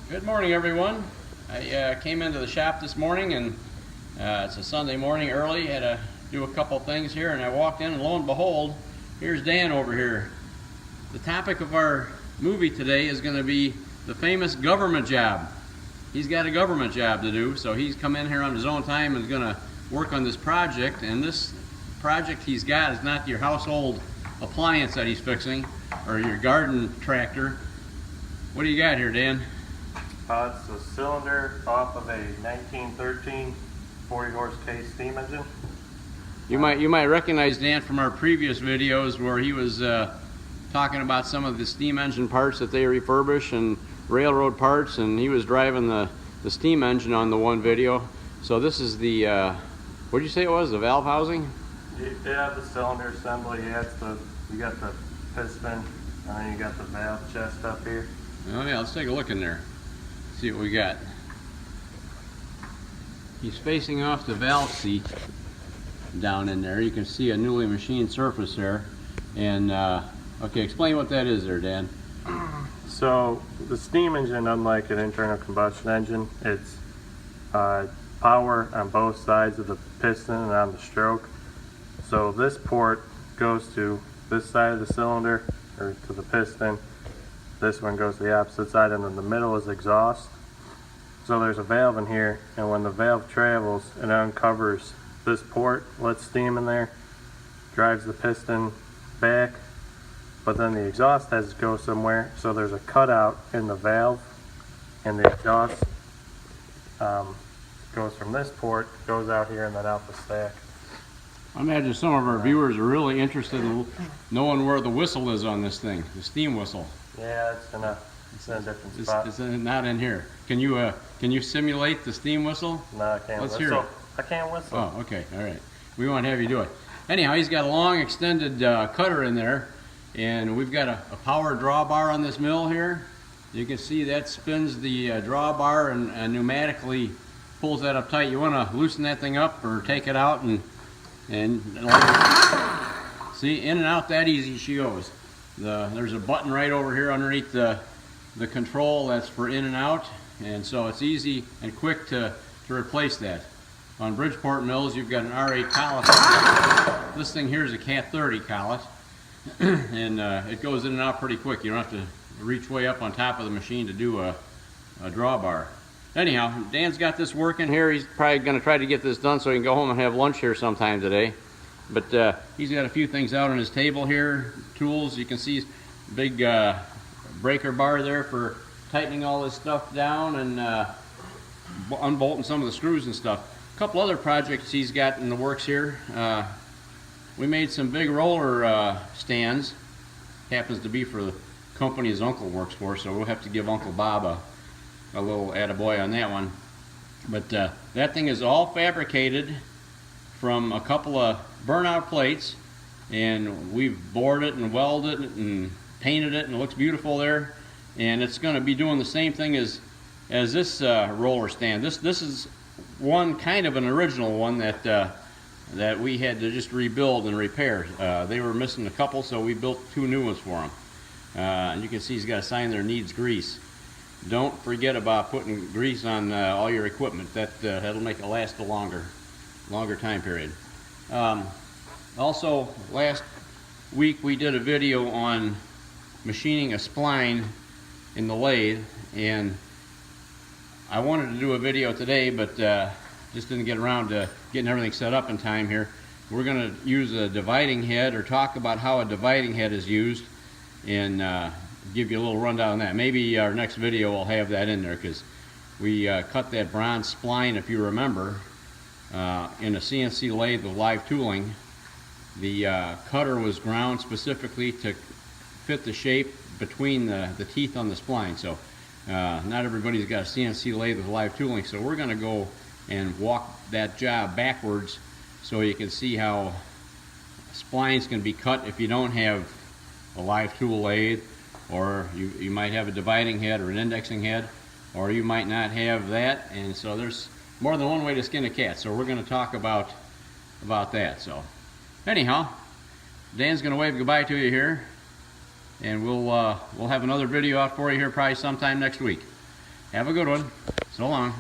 Good morning, everyone. I came into the shop this morning, and it's a Sunday morning early. Had to do a couple things here, and I walked in, and lo and behold, here's Dan over here. The topic of our movie today is going to be the famous government job. He's got a government job to do, so he's come in here on his own time and is going to work on this project. And this project he's got is not your household appliance that he's fixing or your garden tractor. What do you got here, Dan? It's a cylinder off of a 1913 40 horse case steam engine. You might recognize Dan from our previous videos where he was talking about some of the steam engine parts that they refurbish and railroad parts, and he was driving the steam engine on the one video. So this is the what did you say it was? The valve housing? Yeah, the cylinder assembly. Yeah, you got the piston, and then you got the valve chest up here. Oh yeah, let's take a look in there. See what we got. He's facing off the valve seat down in there. You can see a newly machined surface there. And okay, explain what that is there, Dan. So the steam engine, unlike an internal combustion engine, it's power on both sides of the piston and on the stroke. So this port goes to this side of the cylinder, or to the piston. This one goes to the opposite side, and in the middle is exhaust. So there's a valve in here, and when the valve travels, it uncovers this port, lets steam in there, drives the piston back, but then the exhaust has to go somewhere, so there's a cutout in the valve, and the exhaust goes from this port, goes out here, and then out the stack. I imagine some of our viewers are really interested in knowing where the whistle is on this thing, the steam whistle. Yeah, it's in a different spot. It's not in here. Can you simulate the steam whistle? No, I can't Let's whistle. hear it. I can't whistle. Oh, okay, all right. We won't have you do it. Anyhow, he's got a long extended cutter in there, and we've got a power drawbar on this mill here. You can see that spins the drawbar and pneumatically pulls that up tight. You want to loosen that thing up or take it out and see, in and out that easy she goes. There's a button right over here underneath the control that's for in and out, and so it's easy and quick to replace that. On Bridgeport mills, you've got an R8 collet. This thing here is a Cat 30 collet, and it goes in and out pretty quick. You don't have to reach way up on top of the machine to do a drawbar. Anyhow, Dan's got this working here. He's probably going to try to get this done so he can go home and have lunch here sometime today. But he's got a few things out on his table here, tools. You can see big breaker bar there for tightening all this stuff down and unbolting some of the screws and stuff. A couple other projects he's got in the works here. We made some big roller stands. Happens to be for the company his uncle works for, so we'll have to give Uncle Bob a little attaboy on that one. But that thing is all fabricated from a couple of burnout plates, and we've bored it and welded it and painted it, and it looks beautiful there. And it's going to be doing the same thing as this roller stand. This is one kind of an original one that we had to just rebuild and repair. They were missing a couple, so we built two new ones for them. And you can see he's got a sign there, needs grease. Don't forget about putting grease on all your equipment. That'll make it last a longer time period. Also, last week we did a video on machining a spline in the lathe, and I wanted to do a video today, but just didn't get around to getting everything set up in time here. We're going to use a dividing head, or talk about how a dividing head is used, and give you a little rundown on that. Maybe our next video will have that in there, because we cut that bronze spline, if you remember, in a CNC lathe with live tooling. The cutter was ground specifically to fit the shape between the teeth on the spline. So not everybody's got a CNC lathe with live tooling, so we're going to go and walk that job backwards so you can see how splines can be cut if you don't have a live tool lathe, or you might have a dividing head or an indexing head, or you might not have that. And so there's more than one way to skin a cat, so we're going to talk about that. So anyhow, Dan's going to wave goodbye to you here. and we'll have another video out for you here probably sometime next week. Have a good one. So long.